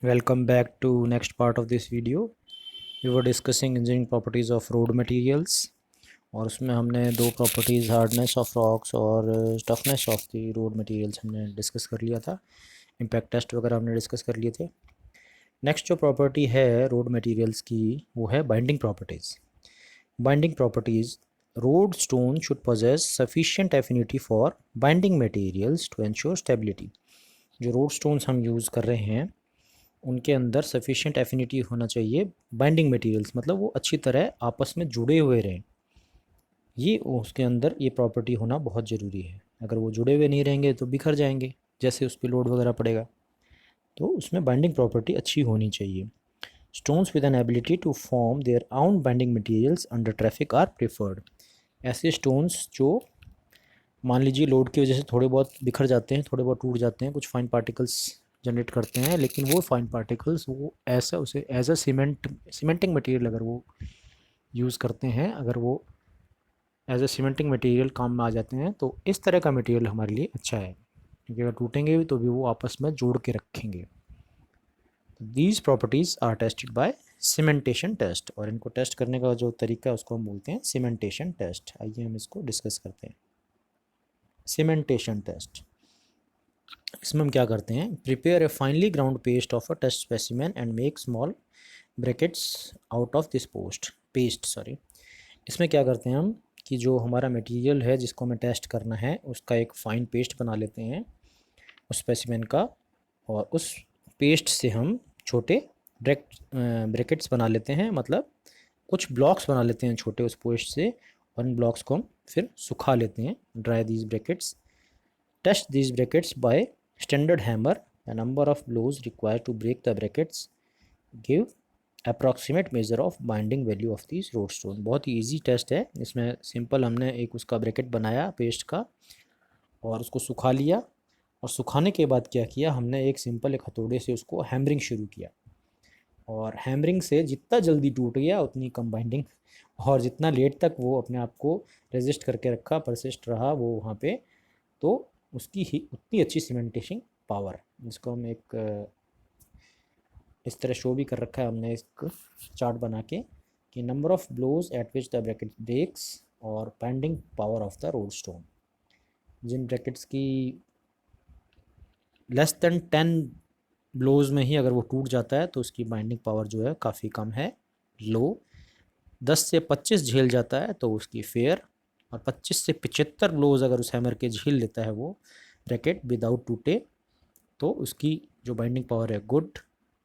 Welcome back to next part of this video. We were discussing engineering properties of road materials और उसमें हमने दो properties hardness of rocks और toughness of the road materials हमने discuss कर लिया था। इम्पैक्ट टेस्ट वगैरह हमने डिस्कस कर लिए थे। नेक्स्ट जो प्रॉपर्टी है रोड मटेरियल्स की वो है binding properties. Binding properties, road stone should possess sufficient affinity for binding materials to ensure stability। जो रोड स्टोन्स हम यूज़ कर रहे हैं उनके अंदर सफिशिएंट एफिनिटी होना चाहिए बाइंडिंग मटेरियल्स, मतलब वो अच्छी तरह आपस में जुड़े हुए रहें। ये उसके अंदर ये प्रॉपर्टी होना बहुत ज़रूरी है। अगर वो जुड़े हुए नहीं रहेंगे तो बिखर जाएंगे जैसे उस पर लोड वगैरह पड़ेगा। तो उसमें बाइंडिंग प्रॉपर्टी अच्छी होनी चाहिए। Stones with an ability to form their own binding materials under traffic are preferred. ऐसे स्टोन्स जो मान लीजिए लोड की वजह से थोड़े बहुत बिखर जाते हैं, थोड़े बहुत टूट जाते हैं, कुछ फाइन पार्टिकल्स जनरेट करते हैं, लेकिन वो फाइन पार्टिकल्स वो ऐसा उसे एज अ सीमेंटिंग मटेरियल अगर वो यूज़ करते हैं, अगर वो एज अ सीमेंटिंग मटेरियल काम में आ जाते हैं तो इस तरह का मटेरियल हमारे लिए अच्छा है, क्योंकि अगर टूटेंगे भी तो भी वो आपस में जोड़ के रखेंगे। These properties are tested by cementation test, और इनको टेस्ट करने का जो तरीका है उसको हम बोलते हैं सीमेंटेशन टेस्ट। आइए हम इसको डिस्कस करते हैं। सीमेंटेशन टेस्ट, इसमें हम क्या करते हैं, prepare a finely ground paste of a test specimen and make small brackets out of this paste. इसमें क्या करते हैं हम कि जो हमारा मटेरियल है जिसको हमें टेस्ट करना है उसका एक फ़ाइन पेस्ट बना लेते हैं उस स्पेसिमेन का, और उस पेस्ट से हम छोटे ब्रैकेट्स बना लेते हैं, मतलब कुछ ब्लॉक्स बना लेते हैं छोटे उस पेस्ट से, और इन ब्लॉक्स को हम फिर सुखा लेते हैं, dry these brackets. Test these brackets by standard hammer. The number of blows required to break the brackets give approximate measure of binding value of these roadstone। बहुत ही easy टेस्ट है। इसमें सिंपल हमने एक उसका ब्रैकेट बनाया paste का और उसको सुखा लिया, और सुखाने के बाद क्या किया हमने, एक सिंपल एक हथौड़े से उसको हैमरिंग शुरू किया, और हैमरिंग से जितना जल्दी टूट गया उतनी कम बाइंडिंग, और जितना लेट तक वो अपने आप को रेजिस्ट करके रखा, परसिस्ट रहा वो वहाँ पे, तो उसकी ही उतनी अच्छी सीमेंटेशन पावर। जिसको हम एक इस तरह शो भी कर रखा है हमने एक चार्ट बना के कि number of blows at which the bracket breaks और binding power of the road stone. जिन ब्रैकेट्स की लेस देन 10 ब्लोज में ही अगर वो टूट जाता है तो उसकी बाइंडिंग पावर जो है काफ़ी कम है, लो। 10 से 25 झेल जाता है तो उसकी फेयर, और 25 से 75 ब्लोज अगर उस हैमर के झेल लेता है वो ब्रैकेट विदाउट टूटे तो उसकी जो बाइंडिंग पावर है गुड।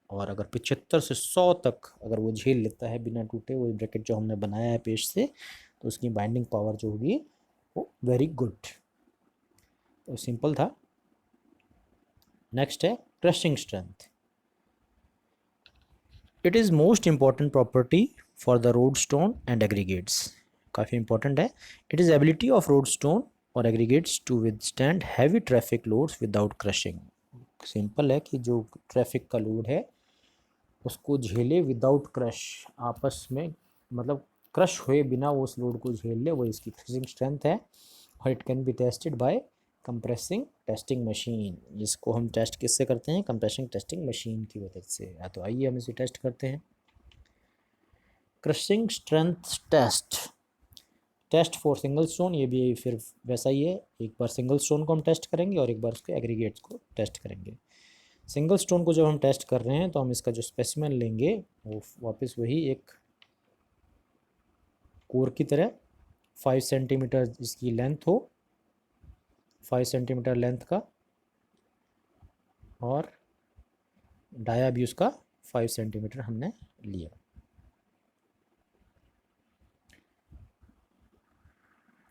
और अगर 75 से 100 तक अगर वो झेल लेता है बिना टूटे वो ब्रैकेट जो हमने बनाया है पेस्ट से, तो उसकी बाइंडिंग पावर जो होगी वो वेरी गुड। तो सिंपल था। नेक्स्ट है crushing strength. It is most important property for the road stone and aggregates. काफ़ी इंपॉर्टेंट है। It is ability of road stone और aggregates to withstand heavy traffic loads without crushing. Simple है कि जो traffic का load है उसको झेले विदाउट क्रश, आपस में मतलब क्रश हुए बिना वो उस लोड को झेल ले, वो इसकी क्रशिंग स्ट्रेंथ है। और it can be tested by compressing testing machine. जिसको हम टेस्ट किससे करते हैं, कंप्रेसिंग टेस्टिंग मशीन की मदद से। तो आइए हम इसे टेस्ट करते हैं। Crushing strength test for single stone, ये भी फिर वैसा ही है, एक बार सिंगल स्टोन को हम टेस्ट करेंगे और एक बार उसके एग्रीगेट्स को टेस्ट करेंगे। सिंगल स्टोन को जब हम टेस्ट कर रहे हैं तो हम इसका जो स्पेसिमेन लेंगे वो वापस वही एक कोर की तरह 5 सेंटीमीटर इसकी लेंथ हो, 5 सेंटीमीटर लेंथ का, और डाया भी उसका 5 सेंटीमीटर हमने लिया।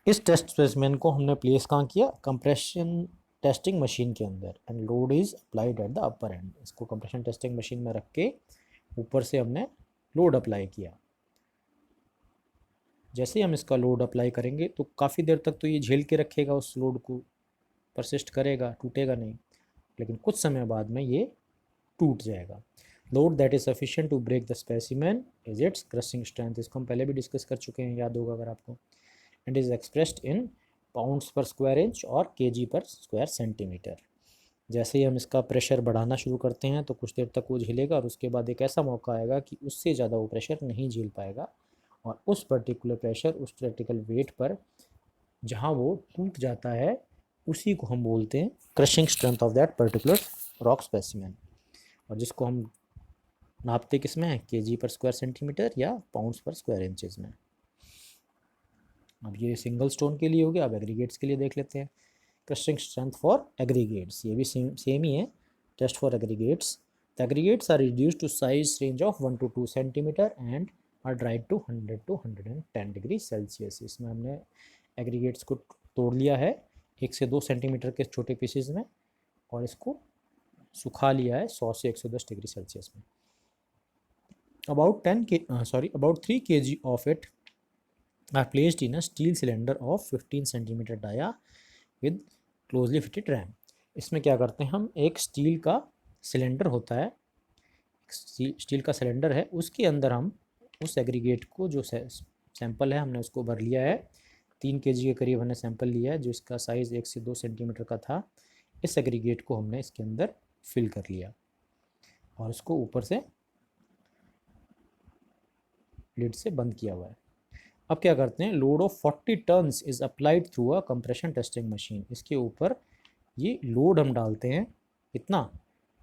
इस टेस्ट स्पेसिमेन को हमने प्लेस कहाँ किया, कंप्रेशन टेस्टिंग मशीन के अंदर, and load is applied at the upper and. इसको कंप्रेशन टेस्टिंग मशीन में रख के ऊपर से हमने लोड अप्लाई किया। जैसे ही हम इसका लोड अप्लाई करेंगे तो काफ़ी देर तक तो ये झेल के रखेगा, उस लोड को परसिस्ट करेगा, टूटेगा नहीं, लेकिन कुछ समय बाद में ये टूट जाएगा। Load that is sufficient to break the specimen is its crushing strength. इसको हम पहले भी डिस्कस कर चुके हैं, याद होगा अगर आपको। It is expressed in pounds पर स्क्वायर इंच और केजी पर स्क्वायर सेंटीमीटर। जैसे ही हम इसका प्रेशर बढ़ाना शुरू करते हैं तो कुछ देर तक वो झेलेगा और उसके बाद एक ऐसा मौका आएगा कि उससे ज़्यादा वो प्रेशर नहीं झेल पाएगा, और उस पर्टिकुलर प्रेशर, उस पर्टिकुलर वेट पर जहाँ वो टूट जाता है, उसी को हम बोलते हैं crushing strength of that particular rock specimen. और जिसको हम नापते किस में, केजी पर स्क्वायर सेंटीमीटर या पाउंड्स पर स्क्वायर इंचेस में। अब ये सिंगल स्टोन के लिए हो गया। अब एग्रीगेट्स के लिए देख लेते हैं। क्रशिंग स्ट्रेंथ फॉर एग्रीगेट्स, ये भी सेम ही है। Test for aggregates, the aggregates are reduced to size range of 1 to 2 centimetre and are dried to 100 to 110 degree Celsius. इसमें हमने एग्रीगेट्स को तोड़ लिया है 1 से 2 सेंटीमीटर के छोटे पीसेज में, और इसको सुखा लिया है 100 से 110 डिग्री सेल्सियस में। About 3 kg of it are placed in a steel cylinder of 15 centimeter dia with closely fitted ram। इसमें क्या करते हैं हम, एक स्टील का सिलेंडर होता है, स्टील का सिलेंडर है, उसके अंदर हम उस एग्रीगेट को, जो सैंपल है हमने उसको भर लिया है, 3 kg के करीब हमने सैंपल लिया है, जो इसका साइज़ 1 से 2 सेंटीमीटर का था। इस एग्रीगेट को हमने इसके अंदर फिल कर लिया और इसको ऊपर से लिड से बंद किया हुआ है। अब क्या करते हैं, load of 40 tons is applied through a compression testing machine. इसके ऊपर ये लोड हम डालते हैं, कितना,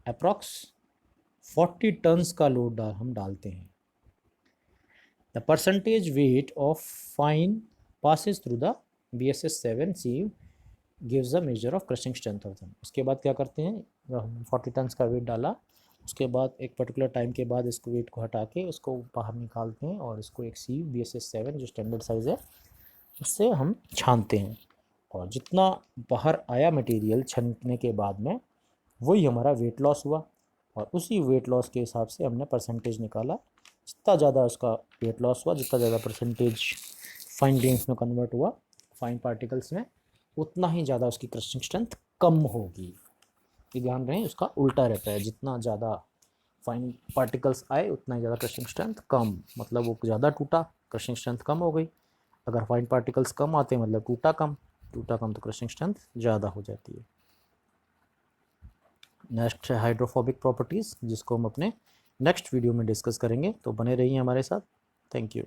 अप्रॉक्स 40 टन्स का लोड हम डालते हैं। The percentage weight of fine passes through the BSS-7 sieve gives a measure of crushing strength of them। उसके बाद क्या करते हैं, जब हम 40 टन्स का वेट डाला, उसके बाद एक पर्टिकुलर टाइम के बाद इसको वेट को हटा के उसको बाहर निकालते हैं और इसको एक सीव BSS-7 जो स्टैंडर्ड साइज़ है उससे हम छानते हैं, और जितना बाहर आया मटेरियल छानने के बाद में वही हमारा वेट लॉस हुआ, और उसी वेट लॉस के हिसाब से हमने परसेंटेज निकाला। जितना ज़्यादा उसका वेट लॉस हुआ, जितना ज़्यादा परसेंटेज फाइन ग्रेन्स में कन्वर्ट हुआ, फाइन पार्टिकल्स में, उतना ही ज़्यादा उसकी क्रशिंग स्ट्रेंथ कम होगी। ये ध्यान रहे, उसका उल्टा रहता है, जितना ज़्यादा फाइन पार्टिकल्स आए उतना ही ज़्यादा क्रशिंग स्ट्रेंथ कम, मतलब वो ज़्यादा टूटा, क्रशिंग स्ट्रेंथ कम हो गई। अगर फाइन पार्टिकल्स कम आते मतलब टूटा कम तो क्रशिंग स्ट्रेंथ ज़्यादा हो जाती है। नेक्स्ट है हाइड्रोफोबिक प्रॉपर्टीज़, जिसको हम अपने नेक्स्ट वीडियो में डिस्कस करेंगे, तो बने रहिए हमारे साथ। Thank you.